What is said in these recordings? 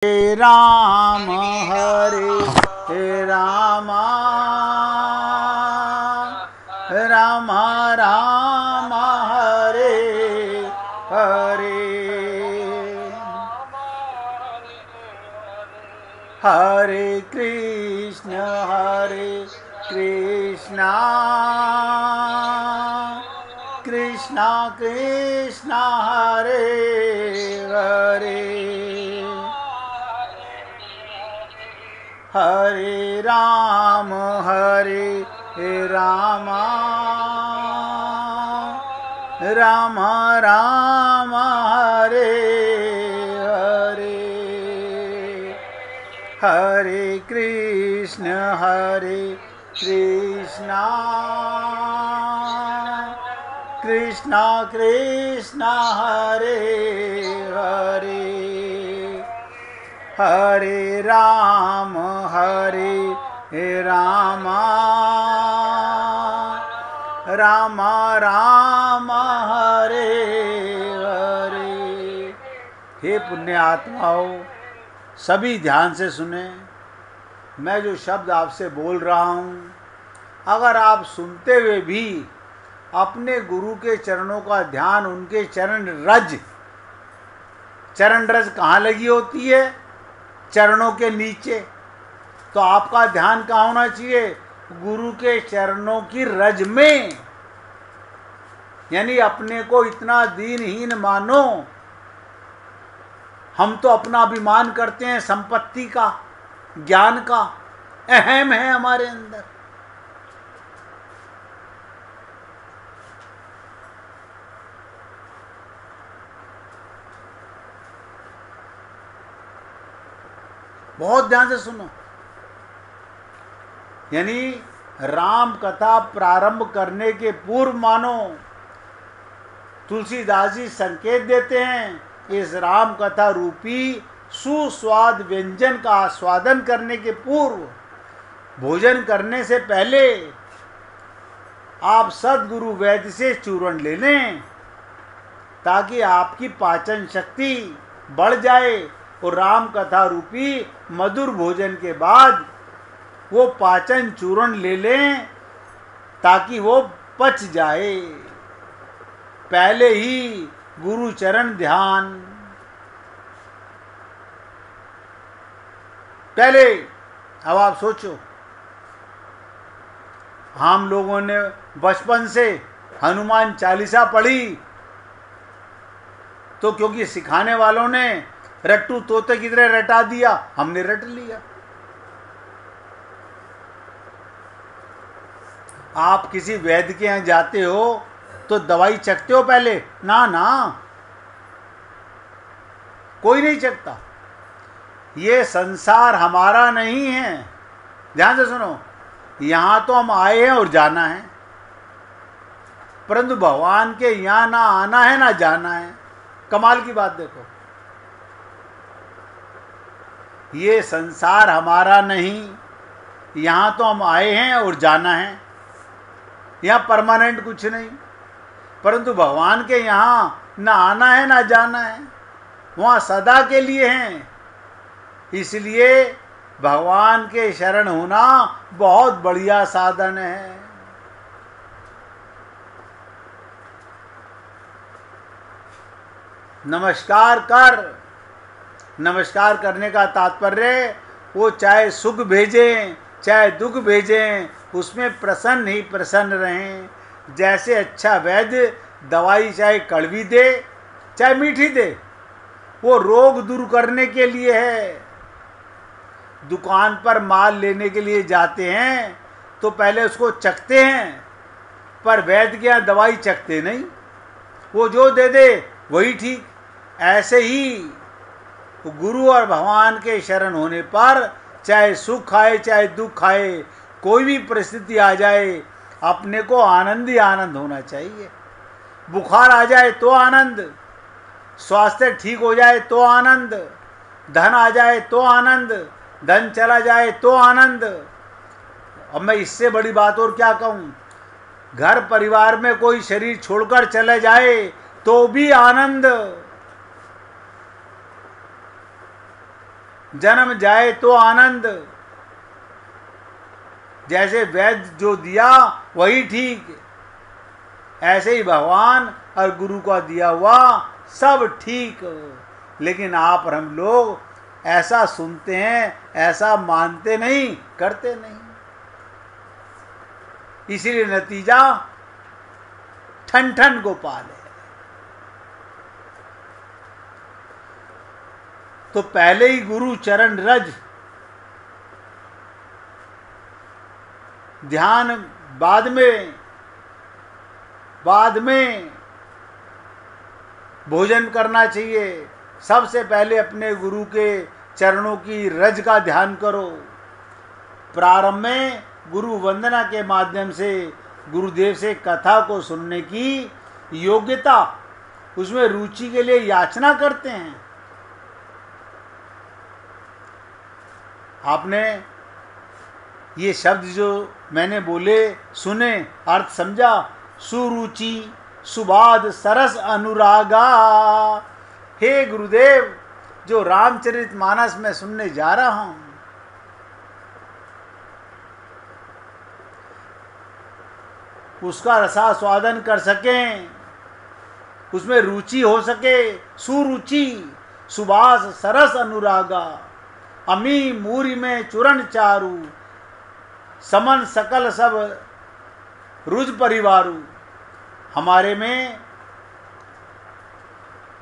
राम हरे राम राम राम हरे हरे हरे कृष्ण कृष्ण कृष्ण हरे हरे हरे राम राम राम हरे हरे हरे कृष्ण कृष्ण कृष्ण हरे हरे हरे राम राम राम हरे हरे। हे पुण्य आत्माओं, सभी ध्यान से सुने। मैं जो शब्द आपसे बोल रहा हूँ, अगर आप सुनते हुए भी अपने गुरु के चरणों का ध्यान, उनके चरण रज कहाँ लगी होती है? चरणों के नीचे। तो आपका ध्यान कहाँ होना चाहिए? गुरु के चरणों की रज में। यानी अपने को इतना दीनहीन मानो। हम तो अपना अभिमान करते हैं संपत्ति का, ज्ञान का, अहम है हमारे अंदर। बहुत ध्यान से सुनो। यानी राम कथा प्रारंभ करने के पूर्व मानो तुलसीदास जी संकेत देते हैं, इस राम कथा रूपी सुस्वाद व्यंजन का आस्वादन करने के पूर्व, भोजन करने से पहले आप सद्गुरु वैद्य से चूर्ण ले लें, ताकि आपकी पाचन शक्ति बढ़ जाए और राम कथा रूपी मधुर भोजन के बाद वो पाचन चूर्ण ले लें, ताकि वो पच जाए। पहले ही गुरु चरण ध्यान। पहले अब आप सोचो, हम लोगों ने बचपन से हनुमान चालीसा पढ़ी, तो क्योंकि सिखाने वालों ने रट्टू तोते की तरह रटा दिया, हमने रट लिया। आप किसी वैद्य के यहाँ जाते हो तो दवाई चखते हो पहले? ना, कोई नहीं चखता। ये संसार हमारा नहीं है। ध्यान से सुनो, यहां तो हम आए हैं और जाना है, परंतु भगवान के यहां ना आना है ना जाना है। कमाल की बात देखो, ये संसार हमारा नहीं, यहां तो हम आए हैं और जाना है। यहां परमानेंट कुछ नहीं, परंतु भगवान के यहां ना आना है ना जाना है, वहां सदा के लिए हैं। इसलिए भगवान के शरण होना बहुत बढ़िया साधन है। नमस्कार करने का तात्पर्य, वो चाहे सुख भेजें चाहे दुख भेजें, उसमें प्रसन्न ही प्रसन्न रहें। जैसे अच्छा वैद्य दवाई चाहे कड़वी दे चाहे मीठी दे, वो रोग दूर करने के लिए है। दुकान पर माल लेने के लिए जाते हैं तो पहले उसको चखते हैं, पर वैद्य के यहाँ दवाई चखते नहीं, वो जो दे दे वही ठीक। ऐसे ही गुरु और भगवान के शरण होने पर चाहे सुख आए चाहे दुख आए, कोई भी परिस्थिति आ जाए, अपने को आनंद ही आनंद होना चाहिए। बुखार आ जाए तो आनंद, स्वास्थ्य ठीक हो जाए तो आनंद, धन आ जाए तो आनंद, धन चला जाए तो आनंद। अब मैं इससे बड़ी बात और क्या कहूँ? घर परिवार में कोई शरीर छोड़कर चले जाए तो भी आनंद। जन्म जाए तो आनंद। जैसे वैद्य जो दिया वही ठीक, ऐसे ही भगवान और गुरु का दिया हुआ सब ठीक। लेकिन आप और हम लोग ऐसा सुनते हैं, ऐसा मानते नहीं, करते नहीं, इसीलिए नतीजा ठन ठन गोपाल है। तो पहले ही गुरु चरण रज, ध्यान बाद में भोजन करना चाहिए। सबसे पहले अपने गुरु के चरणों की रज का ध्यान करो। प्रारंभ में गुरु वंदना के माध्यम से गुरुदेव से कथा को सुनने की योग्यता, उसमें रुचि के लिए याचना करते हैं। आपने ये शब्द जो मैंने बोले सुने, अर्थ समझा? सुरुचि सुबाद सरस अनुरागा। हे गुरुदेव, जो रामचरितमानस में सुनने जा रहा हूं, उसका रसास्वादन कर सकें, उसमें रुचि हो सके। सुरुचि सुबास सरस अनुरागा, अमी मूरी में चूरण चारू, समन सकल सब रुज परिवारू। हमारे में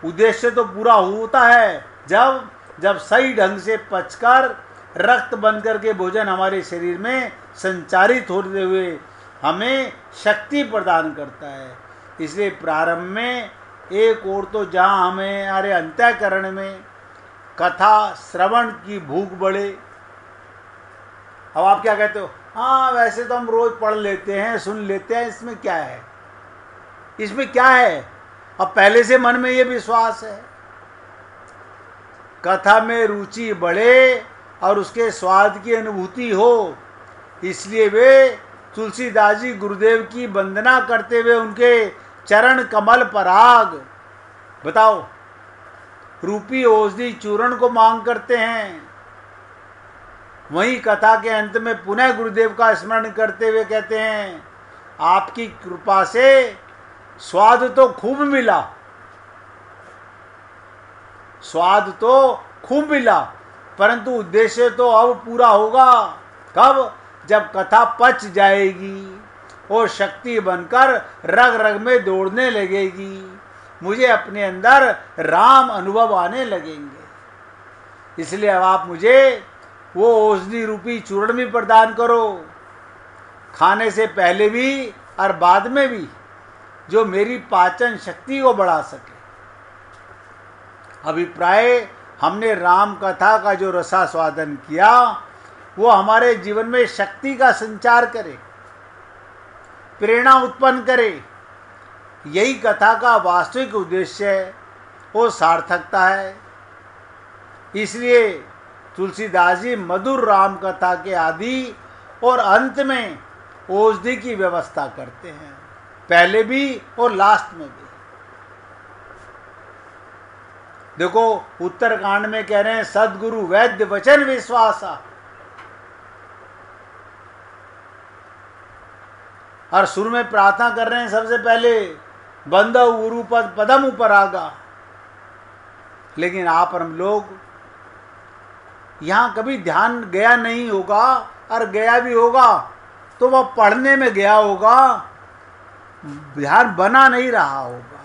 उद्देश्य तो पूरा होता है जब सही ढंग से पचकर रक्त बनकर के भोजन हमारे शरीर में संचारित होते हुए हमें शक्ति प्रदान करता है। इसलिए प्रारंभ में एक ओर तो जहाँ हमें हमारे अंतःकरण में कथा श्रवण की भूख बढ़े। अब आप क्या कहते हो? हाँ, वैसे तो हम रोज पढ़ लेते हैं, सुन लेते हैं, इसमें क्या है? इसमें क्या है? अब पहले से मन में ये विश्वास है, कथा में रुचि बढ़े और उसके स्वाद की अनुभूति हो। इसलिए वे तुलसीदास जी गुरुदेव की वंदना करते हुए उनके चरण कमल पराग, बताओ, रूपी औषधि चूर्ण को मांग करते हैं। वहीं कथा के अंत में पुनः गुरुदेव का स्मरण करते हुए कहते हैं, आपकी कृपा से स्वाद तो खूब मिला, स्वाद तो खूब मिला, परंतु उद्देश्य तो अब पूरा होगा। कब? जब कथा पच जाएगी और शक्ति बनकर रग रग में दौड़ने लगेगी, मुझे अपने अंदर राम अनुभव आने लगेंगे। इसलिए अब आप मुझे वो औषधि रूपी चूर्ण भी प्रदान करो, खाने से पहले भी और बाद में भी, जो मेरी पाचन शक्ति को बढ़ा सके। अभिप्राय, हमने राम कथा का जो रसास्वादन किया वो हमारे जीवन में शक्ति का संचार करे, प्रेरणा उत्पन्न करे। यही कथा का वास्तविक उद्देश्य है, वो सार्थकता है। इसलिए तुलसीदास जी मधुर राम कथा के आदि और अंत में औषधि की व्यवस्था करते हैं, पहले भी और लास्ट में भी। देखो, उत्तरकांड में कह रहे हैं सदगुरु वैद्य वचन विश्वासा, और शुरू में प्रार्थना कर रहे हैं सबसे पहले बंदव गुरु पद पदम उपरागा। लेकिन आप और हम लोग यहाँ कभी ध्यान गया नहीं होगा, और गया भी होगा तो वह पढ़ने में गया होगा, ध्यान बना नहीं रहा होगा।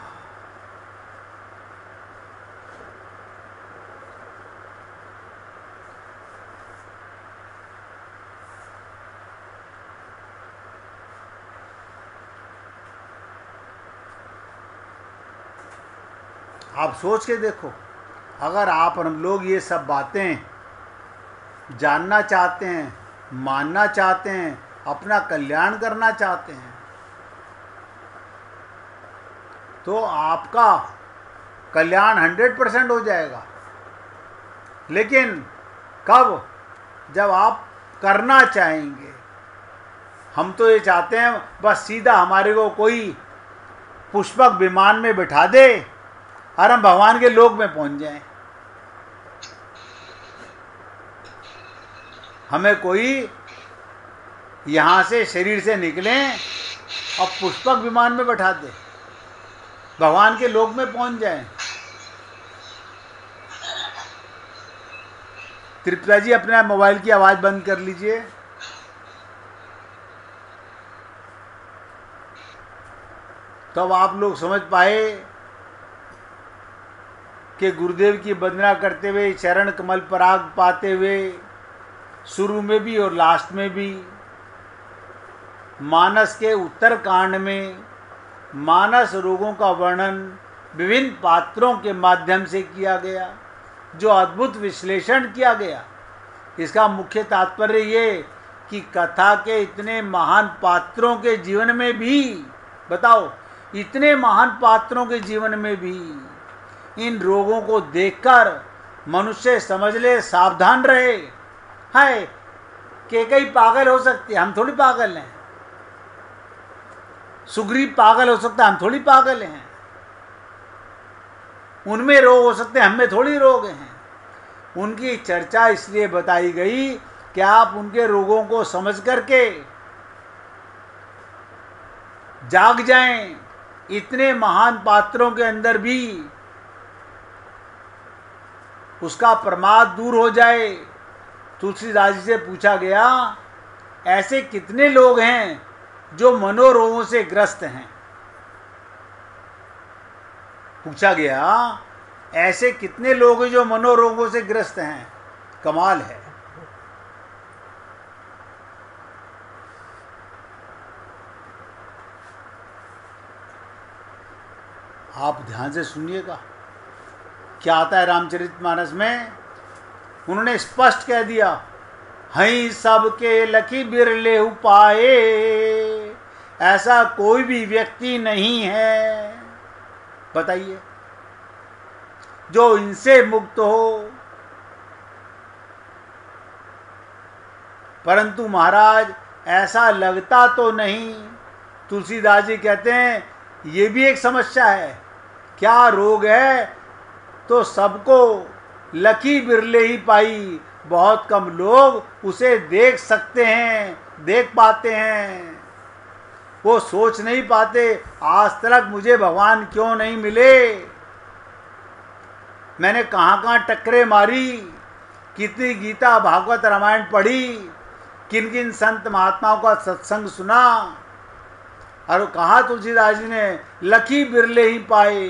आप सोच के देखो, अगर आप और हम लोग ये सब बातें जानना चाहते हैं, मानना चाहते हैं, अपना कल्याण करना चाहते हैं, तो आपका कल्याण 100% हो जाएगा। लेकिन कब? जब आप करना चाहेंगे। हम तो ये चाहते हैं बस सीधा हमारे को कोई पुष्पक विमान में बिठा दे और हम भगवान के लोक में पहुंच जाएं। हमें कोई यहाँ से शरीर से निकलें और पुष्पक विमान में बैठा दे, भगवान के लोक में पहुंच जाएं। त्रिपुरा जी अपने मोबाइल की आवाज़ बंद कर लीजिए। तो अब आप लोग समझ पाए कि गुरुदेव की वंदना करते हुए, चरण कमल पराग पाते हुए, शुरू में भी और लास्ट में भी, मानस के उत्तर कांड में मानस रोगों का वर्णन विभिन्न पात्रों के माध्यम से किया गया, जो अद्भुत विश्लेषण किया गया। इसका मुख्य तात्पर्य ये कि कथा के इतने महान पात्रों के जीवन में भी, बताओ, इतने महान पात्रों के जीवन में भी इन रोगों को देखकर मनुष्य समझ ले, सावधान रहे। हाय, कई पागल हो सकते हैं, हम थोड़ी पागल हैं। सुग्रीव पागल हो सकता है, हम थोड़ी पागल हैं। उनमें रोग हो सकते हैं, हम में थोड़ी रोग हैं। उनकी चर्चा इसलिए बताई गई कि आप उनके रोगों को समझ करके जाग जाएं। इतने महान पात्रों के अंदर भी उसका प्रमाद दूर हो जाए। तुलसीदास जी से पूछा गया, ऐसे कितने लोग हैं जो मनोरोगों से ग्रस्त हैं? पूछा गया, ऐसे कितने लोग हैं जो मनोरोगों से ग्रस्त हैं? कमाल है। आप ध्यान से सुनिएगा क्या आता है रामचरितमानस में। उन्होंने स्पष्ट कह दिया, हई सबके लखी बिरले उपाए, ऐसा कोई भी व्यक्ति नहीं है, बताइए, जो इनसे मुक्त हो। परंतु महाराज ऐसा लगता तो नहीं। तुलसीदास जी कहते हैं ये भी एक समस्या है। क्या रोग है? तो सबको लकी बिरले ही पाई, बहुत कम लोग उसे देख सकते हैं, देख पाते हैं। वो सोच नहीं पाते, आज तक मुझे भगवान क्यों नहीं मिले, मैंने कहाँ कहाँ टक्करें मारी, कितनी गीता भागवत रामायण पढ़ी, किन किन संत महात्माओं का सत्संग सुना, और कहा तुलसीदास जी ने लकी बिरले ही पाए,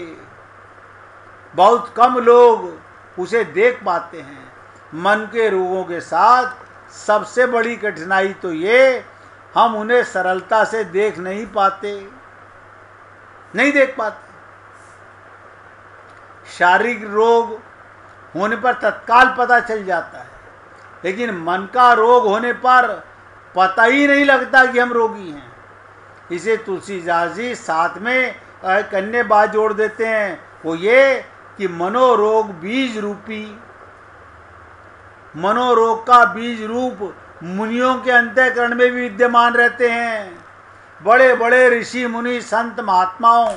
बहुत कम लोग उसे देख पाते हैं। मन के रोगों के साथ सबसे बड़ी कठिनाई तो ये, हम उन्हें सरलता से देख नहीं पाते, नहीं देख पाते। शारीरिक रोग होने पर तत्काल पता चल जाता है, लेकिन मन का रोग होने पर पता ही नहीं लगता कि हम रोगी हैं। इसे तुलसीदास जी साथ में एक अन्य बात जोड़ देते हैं, वो ये कि मनोरोग बीज रूपी, मनोरोग का बीज रूप मुनियों के अंतःकरण में भी विद्यमान रहते हैं। बड़े बड़े ऋषि मुनि संत महात्माओं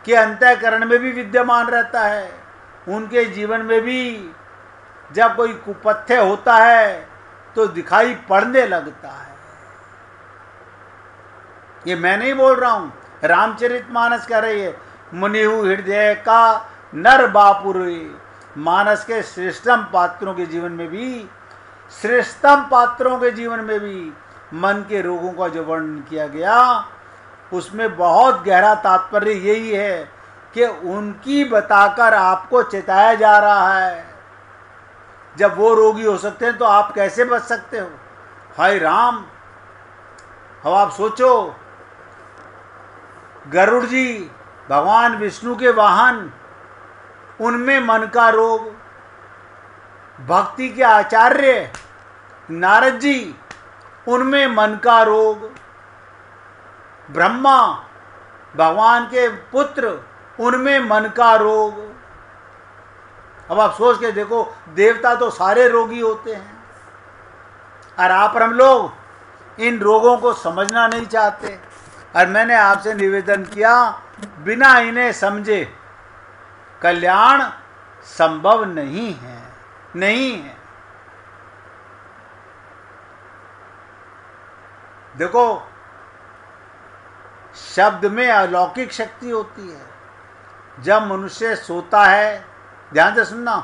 के अंतःकरण में भी विद्यमान रहता है। उनके जीवन में भी जब कोई कुपथ्य होता है तो दिखाई पड़ने लगता है। ये मैं नहीं बोल रहा हूं, रामचरितमानस कह रही है। मुनिहु हृदय का नर बापुरे, मानस के श्रेष्ठतम पात्रों के जीवन में भी, श्रेष्ठतम पात्रों के जीवन में भी मन के रोगों का जो वर्णन किया गया, उसमें बहुत गहरा तात्पर्य यही है कि उनकी बताकर आपको चेताया जा रहा है। जब वो रोगी हो सकते हैं तो आप कैसे बच सकते हो? हाय राम, अब आप सोचो, गरुड़ जी भगवान विष्णु के वाहन, उनमें मन का रोग। भक्ति के आचार्य नारद जी, उनमें मन का रोग। ब्रह्मा भगवान के पुत्र, उनमें मन का रोग। अब आप सोच के देखो, देवता तो सारे रोगी होते हैं, और आप और हम लोग इन रोगों को समझना नहीं चाहते। और मैंने आपसे निवेदन किया, बिना इन्हें समझे कल्याण संभव नहीं है, नहीं है। देखो, शब्द में अलौकिक शक्ति होती है। जब मनुष्य सोता है, ध्यान से सुनना,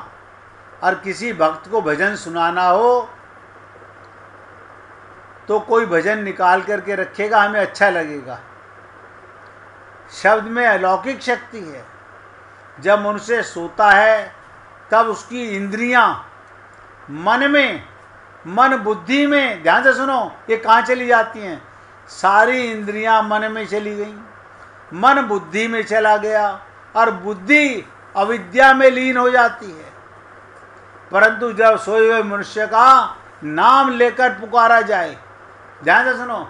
और किसी भक्त को भजन सुनाना हो तो कोई भजन निकाल करके रखेगा, हमें अच्छा लगेगा। शब्द में अलौकिक शक्ति है। जब मनुष्य सोता है तब उसकी इंद्रियां मन बुद्धि में, ध्यान से सुनो, ये कहाँ चली जाती हैं? सारी इंद्रियां मन में चली गई, मन बुद्धि में चला गया और बुद्धि अविद्या में लीन हो जाती है। परंतु जब सोए हुए मनुष्य का नाम लेकर पुकारा जाए, ध्यान से सुनो,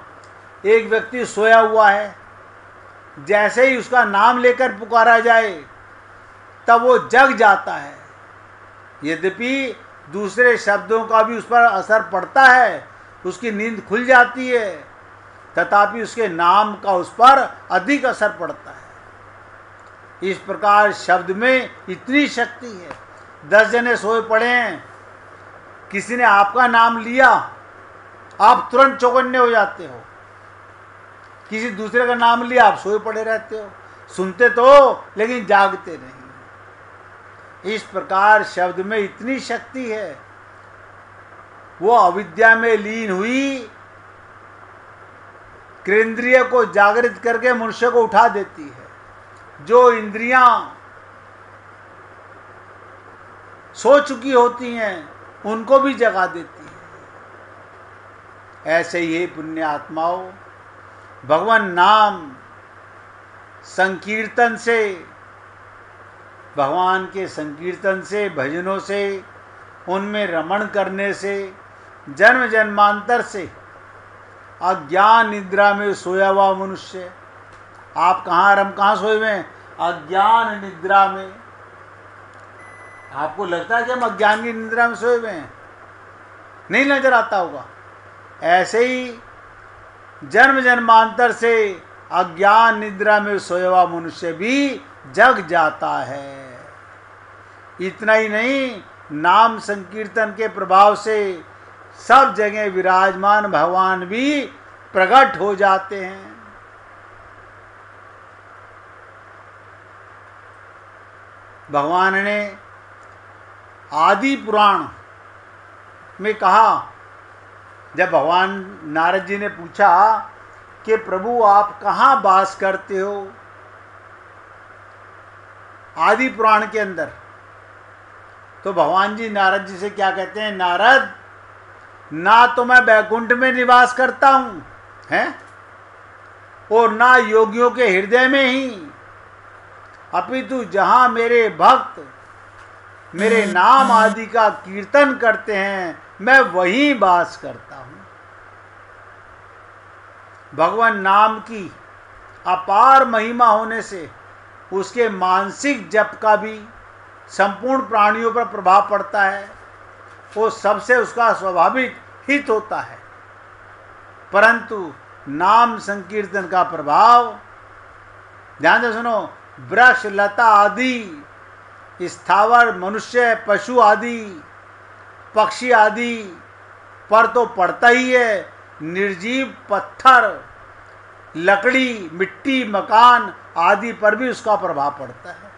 एक व्यक्ति सोया हुआ है, जैसे ही उसका नाम लेकर पुकारा जाए तब वो जग जाता है। यद्यपि दूसरे शब्दों का भी उस पर असर पड़ता है, उसकी नींद खुल जाती है, तथापि उसके नाम का उस पर अधिक असर पड़ता है। इस प्रकार शब्द में इतनी शक्ति है। 10 जने सोए पड़े हैं, किसी ने आपका नाम लिया, आप तुरंत चौकन्ने हो जाते हो। किसी दूसरे का नाम लिया, आप सोए पड़े रहते हो। सुनते तो लेकिन जागते नहीं। इस प्रकार शब्द में इतनी शक्ति है, वो अविद्या में लीन हुई केंद्रिय को जागृत करके मनुष्य को उठा देती है। जो इंद्रियां सो चुकी होती हैं उनको भी जगा देती है। ऐसे ही पुण्य आत्माओं, भगवान नाम संकीर्तन से, भगवान के संकीर्तन से, भजनों से, उनमें रमण करने से, जन्म जन्मांतर से अज्ञान निद्रा में सोया हुआ मनुष्य, आप कहाँ सोए हुए हैं? अज्ञान निद्रा में। आपको लगता है कि हम अज्ञान की निद्रा में सोए हुए हैं? नहीं नजर आता होगा। ऐसे ही जन्म जन्मांतर से अज्ञान निद्रा में सोया हुआ मनुष्य भी जग जाता है। इतना ही नहीं, नाम संकीर्तन के प्रभाव से सब जगह विराजमान भगवान भी प्रकट हो जाते हैं। भगवान ने आदि पुराण में कहा, जब भगवान नारद जी ने पूछा कि प्रभु आप कहाँ वास करते हो आदि पुराण के अंदर, तो भगवान जी नारद जी से क्या कहते हैं? नारद, ना तो मैं बैकुंठ में निवास करता हूँ हैं, और ना योगियों के हृदय में ही, अपितु जहाँ मेरे भक्त मेरे नाम आदि का कीर्तन करते हैं मैं वहीं वास करता हूँ। भगवान नाम की अपार महिमा होने से उसके मानसिक जप का भी संपूर्ण प्राणियों पर प्रभाव पड़ता है। वो सबसे उसका स्वाभाविक हित होता है, परंतु नाम संकीर्तन का प्रभाव, ध्यान से सुनो, वृक्ष लता आदि, स्थावर मनुष्य पशु आदि पक्षी आदि पर तो पड़ता ही है। निर्जीव पत्थर लकड़ी मिट्टी मकान आदि पर भी उसका प्रभाव पड़ता है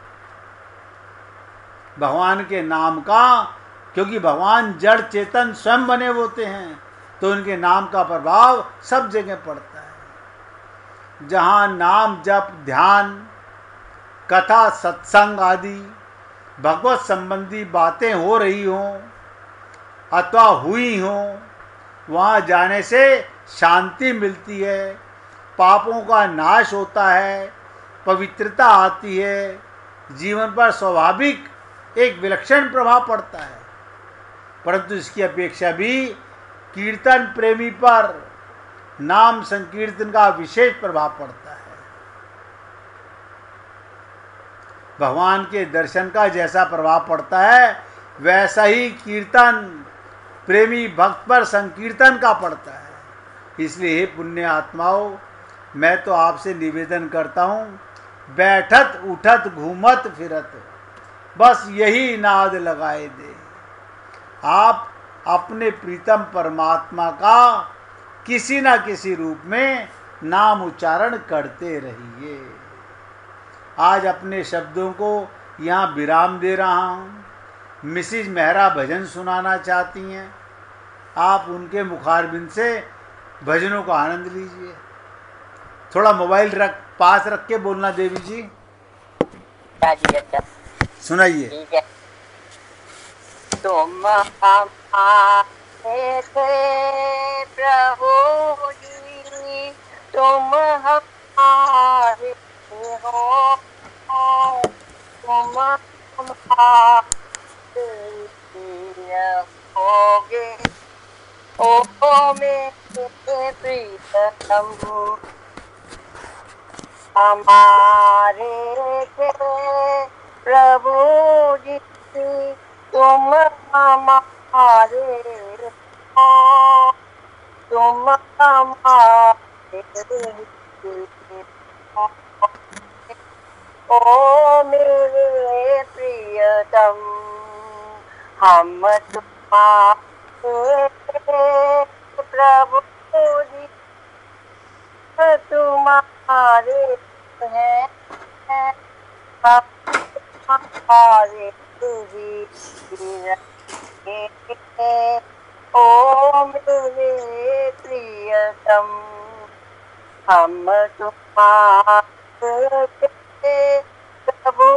भगवान के नाम का, क्योंकि भगवान जड़ चेतन स्वयं बने होते हैं, तो उनके नाम का प्रभाव सब जगह पड़ता है। जहाँ नाम जप ध्यान कथा सत्संग आदि भगवत संबंधी बातें हो रही हों अथवा हुई हों, वहाँ जाने से शांति मिलती है, पापों का नाश होता है, पवित्रता आती है, जीवन पर स्वाभाविक एक विलक्षण प्रभाव पड़ता है। परंतु इसकी अपेक्षा भी कीर्तन प्रेमी पर नाम संकीर्तन का विशेष प्रभाव पड़ता है। भगवान के दर्शन का जैसा प्रभाव पड़ता है वैसा ही कीर्तन प्रेमी भक्त पर संकीर्तन का पड़ता है। इसलिए हे पुण्य आत्माओं, मैं तो आपसे निवेदन करता हूँ, बैठत उठत घूमत फिरत बस यही नाद लगाए दे। आप अपने प्रीतम परमात्मा का किसी ना किसी रूप में नाम उच्चारण करते रहिए। आज अपने शब्दों को यहाँ विराम दे रहा हूँ। मिसिज मेहरा भजन सुनाना चाहती हैं, आप उनके मुखारबिंद से भजनों का आनंद लीजिए। थोड़ा मोबाइल पास रख के बोलना देवी जी। सुनाइए। ठीक है। तुम हमारे थे प्रभु जी, तुम हमारे हो, तुम हमारे होगे, ओ मेरे प्रियतम। हमारे थे प्रभु जी, तुम हमारे हो, तुम हमारे हो, ओ मेरे प्रियतम। हम तुम्हारे प्रभु जी, तुम्हारे हैं, हम तुम्हारे ही रहेंगे, ओ मेरे प्रियतम। हम तुम्हारे प्रभु,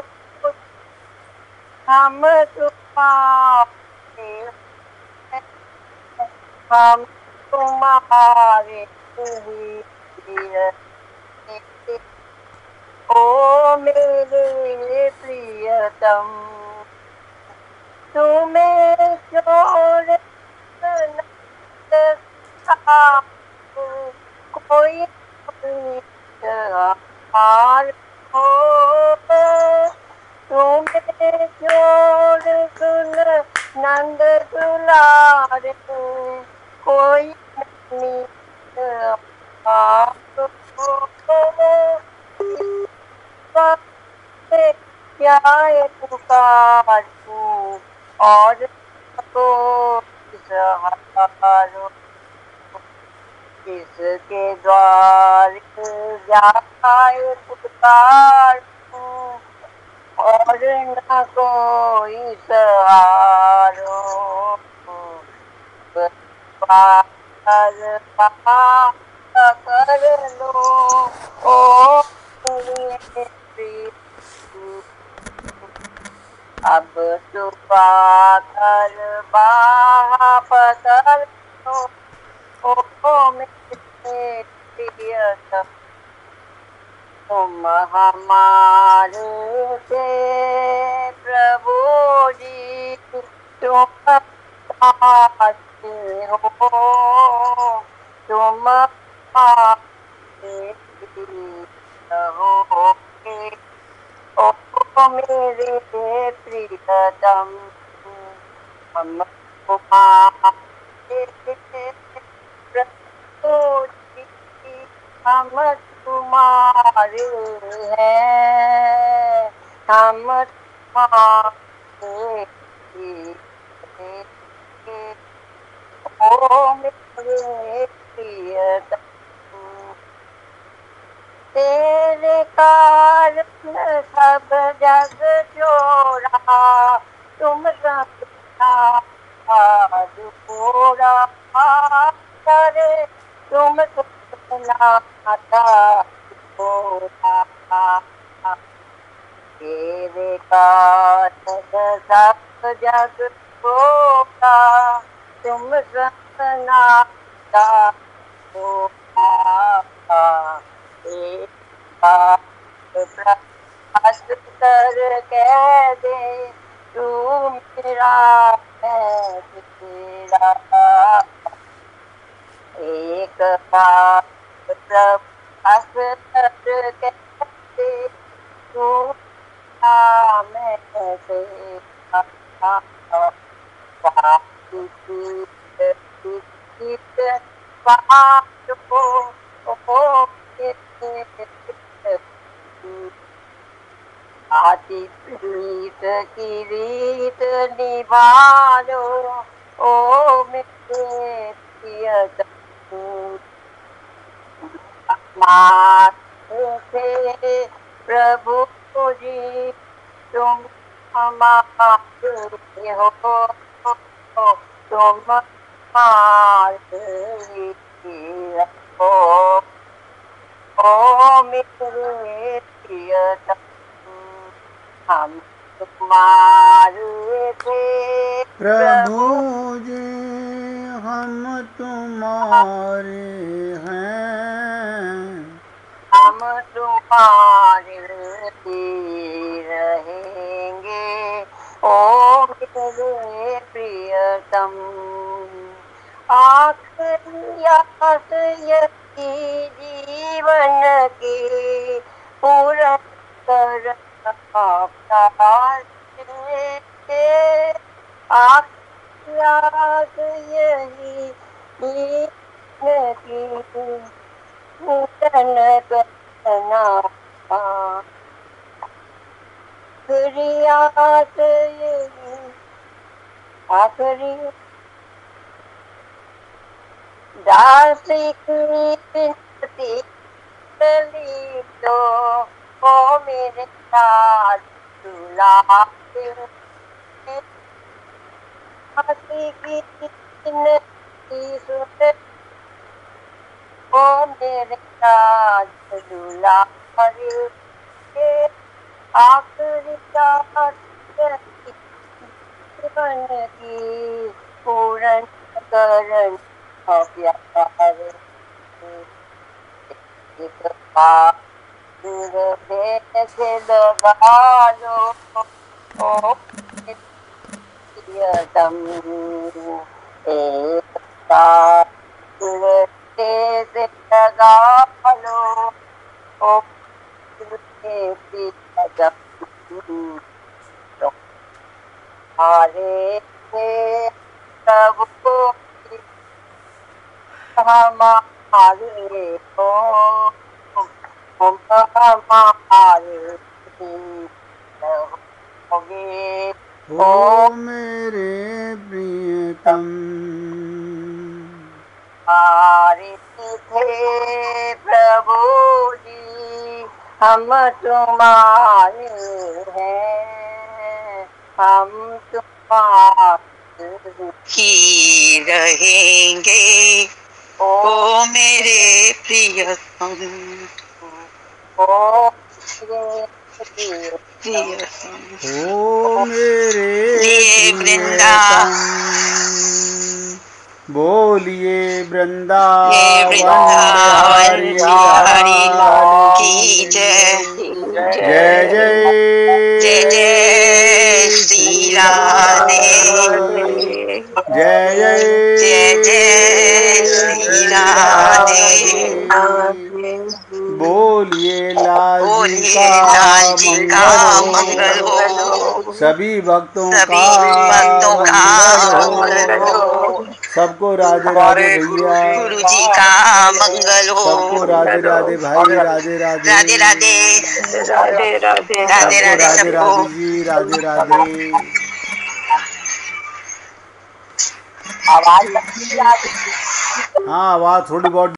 हम तुम्हारे हैं, हम तुम्हारे ही रहेंगे, ओ मेरे प्रियतम। तुम्हें छोड़ कोई हार हो, तुम्हें छोड़ सुन नंद दुलारे, कोई नहीं क्या पुकारूं और को सहारो, इसके द्वार जाए पुकारूं और न कोई सहारो। कर लो ओ मेरे प्रिय, अब तो पाकर पकड़ लो ओ मेरे प्रियतम। तुम हमारे थे प्रभु जी, तुम आते हो, तुम आते रहोगे, ओ मेरे प्रियतम। हम तुम्हारे प्रभु जी, हम तुम्हारे हैं, हम तुम्हारे हैं, ओ मेरे प्रियतम। तेरे कारण सब जग छोड़ा, तुम सबका जोड़ा करे, तुम सपना छोड़ा। तेरे कारण सब जग छोड़ा, तुम सपना छोड़ा। एक बात प्रकाश कर कह दे, तू मेरा है तेरा। एक बात प्रकाश कर कह दे, तू मैं तेरा। आदि प्रीत की रीत निभालो, ओ मेरे प्रियतम। माते प्रभु जी तुम हमारे हो, तुम हमारे हो, ओ मेरे प्रियतम हम तुम्हारे थे प्रभु जी हम तुम्हारे हैं, हम तुम्हारे ही रहेंगे, ओ मेरे प्रियतम। आखिरी आस यही जीवन की पूर्ण कर आखिरी आस यही जीवन की पूर्ण करना, आखिरी आस यही, आखिरी दासी की विनती ली तो ओ मेरे साथ दुलारे, दासी की विनती सुन ओ मेरे साथ दुलारे, आखिरी दास जीवन की पूर्ण करण प्यारे, एक बार से लगा लो ओ प्रियतम, एक बार से लगा लो ओ प्रियतम, तुम्हारे प्रभु हमारे हो, हम हमारे होगे, ओ मेरे प्रियतम। हमारे थे प्रभु जी हम तुम्हारे हैं, हम तुम्हारे ही रहेंगे, ओ ओ मेरे प्रियतम, ओ मेरे प्रियतम। ओ मेरे लिए प्रियतम, बोलिए ये वृंदावन वृंदावन बिहारी बिहारी लाल की जय, जय जय जय जय श्री राधे, जय जय जय जय श्री राधे। बोलिए लाल जी बोलिए का लाल जी का मंगल हो, मंगल हो, सभी भक्तों सभी का भक्तों का मंगल मंगल हो, हो, सबको राधे राधे हमारे भैया, गुरु जी का मंगल हो, सबको राधे राधे भाई, राधे राधे राधे राधे, राधे राधे राधे सबको राधे राधे सबको। राधे जी, राधे राधे। आवाज हाँ, आवाज़ थोड़ी बहुत